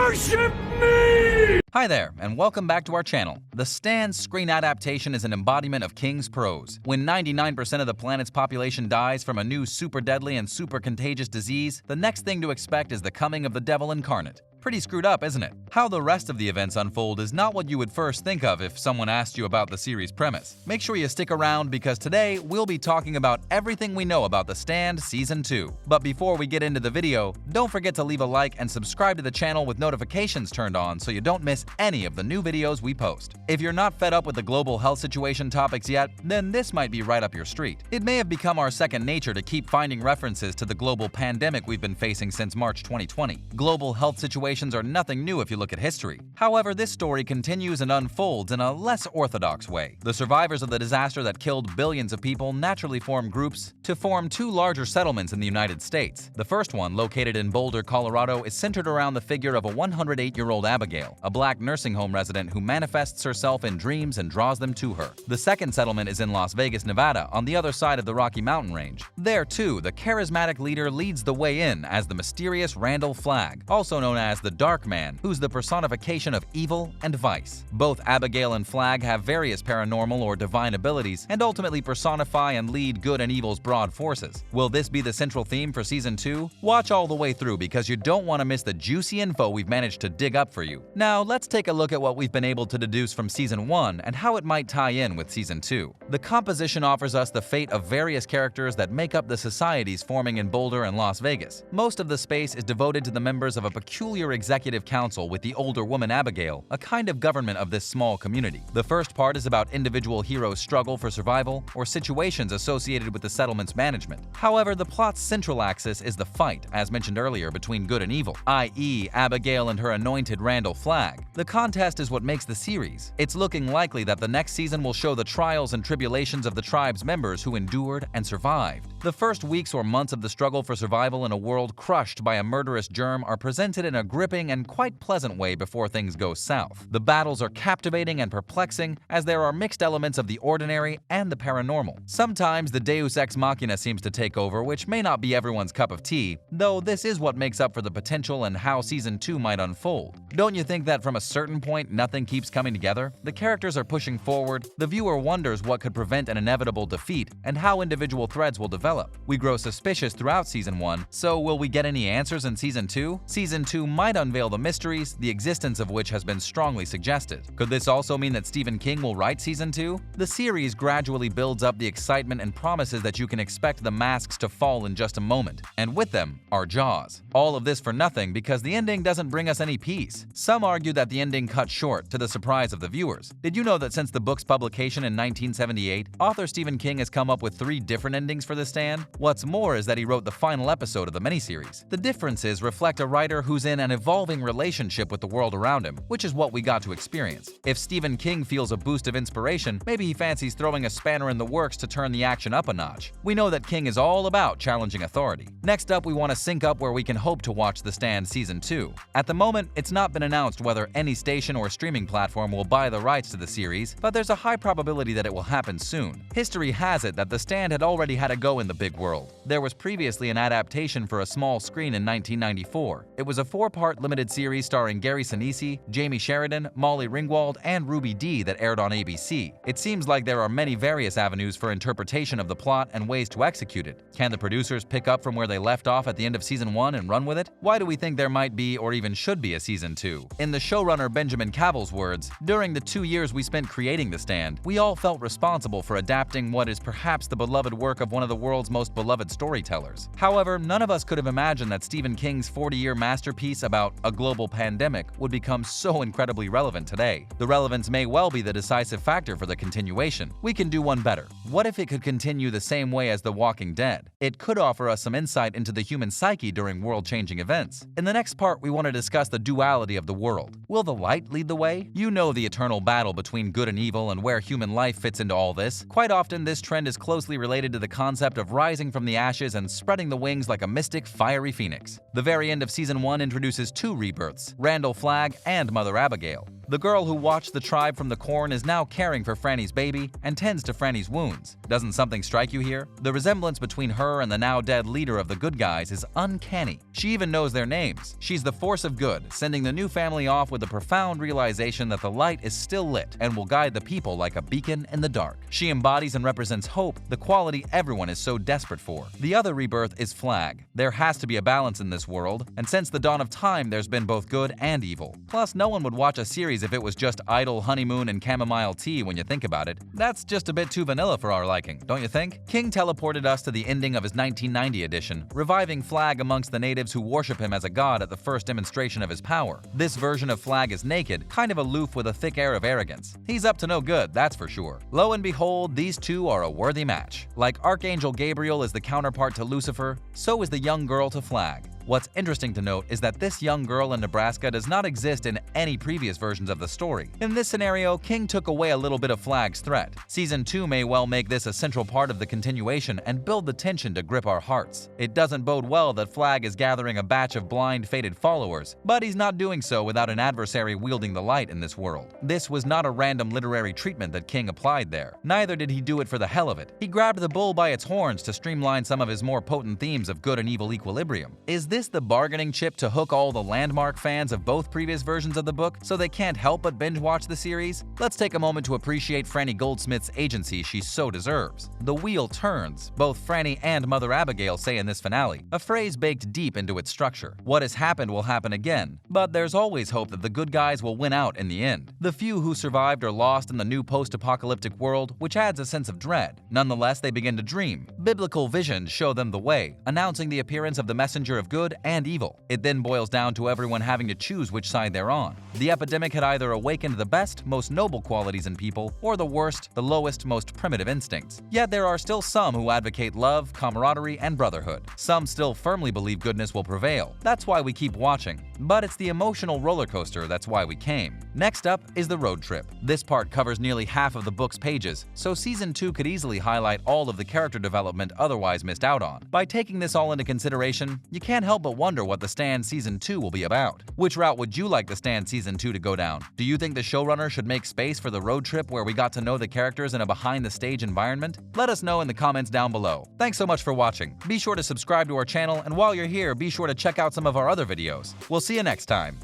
Worship me! Hi there, and welcome back to our channel. The Stand screen adaptation is an embodiment of King's prose. When 99% of the planet's population dies from a new super deadly and super contagious disease, the next thing to expect is the coming of the devil incarnate. Pretty screwed up, isn't it? How the rest of the events unfold is not what you would first think of if someone asked you about the series' premise. Make sure you stick around because today we'll be talking about everything we know about The Stand Season 2. But before we get into the video, don't forget to leave a like and subscribe to the channel with notifications turned on so you don't miss any of the new videos we post. If you're not fed up with the global health situation topics yet, then this might be right up your street. It may have become our second nature to keep finding references to the global pandemic we've been facing since March 2020. Global health situations are nothing new if you look at history. However, this story continues and unfolds in a less orthodox way. The survivors of the disaster that killed billions of people naturally form groups to form two larger settlements in the United States. The first one, located in Boulder, Colorado, is centered around the figure of a 108-year-old Abigail, a black nursing home resident who manifests herself in dreams and draws them to her. The second settlement is in Las Vegas, Nevada, on the other side of the Rocky Mountain Range. There, too, the charismatic leader leads the way in as the mysterious Randall Flagg, also known as the Dark Man, who's the personification of evil and vice. Both Abigail and Flagg have various paranormal or divine abilities and ultimately personify and lead good and evil's broad forces. Will this be the central theme for Season 2? Watch all the way through because you don't want to miss the juicy info we've managed to dig up for you. Now, let's take a look at what we've been able to deduce from Season 1 and how it might tie in with Season 2. The composition offers us the fate of various characters that make up the societies forming in Boulder and Las Vegas. Most of the space is devoted to the members of a peculiar executive council with the older woman Abigail, a kind of government of this small community. The first part is about individual heroes' struggle for survival or situations associated with the settlement's management. However, the plot's central axis is the fight, as mentioned earlier, between good and evil, i.e. Abigail and her anointed Randall Flagg. The contest is what makes the series. It's looking likely that the next season will show the trials and tribulations of the tribe's members who endured and survived. The first weeks or months of the struggle for survival in a world crushed by a murderous germ are presented in a gripping and quite pleasant way before things go south. The battles are captivating and perplexing as there are mixed elements of the ordinary and the paranormal. Sometimes the deus ex machina seems to take over, which may not be everyone's cup of tea, though this is what makes up for the potential and how Season 2 might unfold. Don't you think that from a certain point nothing keeps coming together? The characters are pushing forward, the viewer wonders what could prevent an inevitable defeat and how individual threads will develop. We grow suspicious throughout Season 1, so will we get any answers in Season 2? Season 2 might unveil the mysteries, the existence of which has been strongly suggested. Could this also mean that Stephen King will write Season 2? The series gradually builds up the excitement and promises that you can expect the masks to fall in just a moment, and with them, our jaws. All of this for nothing because the ending doesn't bring us any peace. Some argue that the ending cut short, to the surprise of the viewers. Did you know that since the book's publication in 1978, author Stephen King has come up with 3 different endings for The Stand? What's more is that he wrote the final episode of the miniseries. The differences reflect a writer who's in an evolving relationship with the world around him, which is what we got to experience. If Stephen King feels a boost of inspiration, maybe he fancies throwing a spanner in the works to turn the action up a notch. We know that King is all about challenging authority. Next up, we want to sync up where we can hope to watch The Stand Season 2. At the moment, it's not been announced whether any station or streaming platform will buy the rights to the series, but there's a high probability that it will happen soon. History has it that The Stand had already had a go in the big world. There was previously an adaptation for a small screen in 1994. It was a 4-part limited series starring Gary Sinise, Jamie Sheridan, Molly Ringwald, and Ruby Dee that aired on ABC. It seems like there are many various avenues for interpretation of the plot and ways to execute it. Can the producers pick up from where they left off at the end of Season 1 and run with it? Why do we think there might be or even should be a Season 2? In the showrunner Benjamin Cavill's words, "During the 2 years we spent creating The Stand, we all felt responsible for adapting what is perhaps the beloved work of one of the world's most beloved storytellers." However, none of us could have imagined that Stephen King's 40-year masterpiece about a global pandemic would become so incredibly relevant today. The relevance may well be the decisive factor for the continuation. We can do one better. What if it could continue the same way as The Walking Dead? It could offer us some insight into the human psyche during world-changing events. In the next part, we want to discuss the duality of the world. Will the light lead the way? You know the eternal battle between good and evil and where human life fits into all this. Quite often, this trend is closely related to the concept of rising from the ashes and spreading the wings like a mystic, fiery phoenix. The very end of Season 1 introduces 2 rebirths, Randall Flagg and Mother Abigail. The girl who watched the tribe from the corn is now caring for Franny's baby and tends to Franny's wounds. Doesn't something strike you here? The resemblance between her and the now dead leader of the good guys is uncanny. She even knows their names. She's the force of good, sending the new family off with the profound realization that the light is still lit and will guide the people like a beacon in the dark. She embodies and represents hope, the quality everyone is so desperate for. The other rebirth is Flag. There has to be a balance in this world, and since the dawn of time there's been both good and evil. Plus, no one would watch a series if it was just idle honeymoon and chamomile tea when you think about it. That's just a bit too vanilla for our liking, don't you think? King teleported us to the ending of his 1990 edition, reviving Flag amongst the natives who worship him as a god at the first demonstration of his power. This version of Flag is naked, kind of aloof with a thick air of arrogance. He's up to no good, that's for sure. Lo and behold, these two are a worthy match. Like Archangel Gabriel is the counterpart to Lucifer, so is the young girl to Flag. What's interesting to note is that this young girl in Nebraska does not exist in any previous versions of the story. In this scenario, King took away a little bit of Flag's threat. Season 2 may well make this a central part of the continuation and build the tension to grip our hearts. It doesn't bode well that Flag is gathering a batch of blind, fated followers, but he's not doing so without an adversary wielding the light in this world. This was not a random literary treatment that King applied there. Neither did he do it for the hell of it. He grabbed the bull by its horns to streamline some of his more potent themes of good and evil equilibrium. Is this the bargaining chip to hook all the landmark fans of both previous versions of the book so they can't help but binge watch the series? Let's take a moment to appreciate Franny Goldsmith's agency she so deserves. The wheel turns, both Franny and Mother Abigail say in this finale, a phrase baked deep into its structure. What has happened will happen again, but there's always hope that the good guys will win out in the end. The few who survived are lost in the new post-apocalyptic world, which adds a sense of dread. Nonetheless, they begin to dream. Biblical visions show them the way, announcing the appearance of the messenger of good and evil. It then boils down to everyone having to choose which side they're on. The epidemic had either awakened the best, most noble qualities in people, or the worst, the lowest, most primitive instincts. Yet there are still some who advocate love, camaraderie, and brotherhood. Some still firmly believe goodness will prevail. That's why we keep watching. But it's the emotional roller coaster that's why we came. Next up is the road trip. This part covers nearly half of the book's pages, so Season 2 could easily highlight all of the character development otherwise missed out on. By taking this all into consideration, you can't help but wonder what The Stand Season 2 will be about. Which route would you like The Stand Season 2 to go down? Do you think the showrunner should make space for the road trip where we got to know the characters in a behind-the-stage environment? Let us know in the comments down below. Thanks so much for watching. Be sure to subscribe to our channel, and while you're here, be sure to check out some of our other videos. We'll see you next time.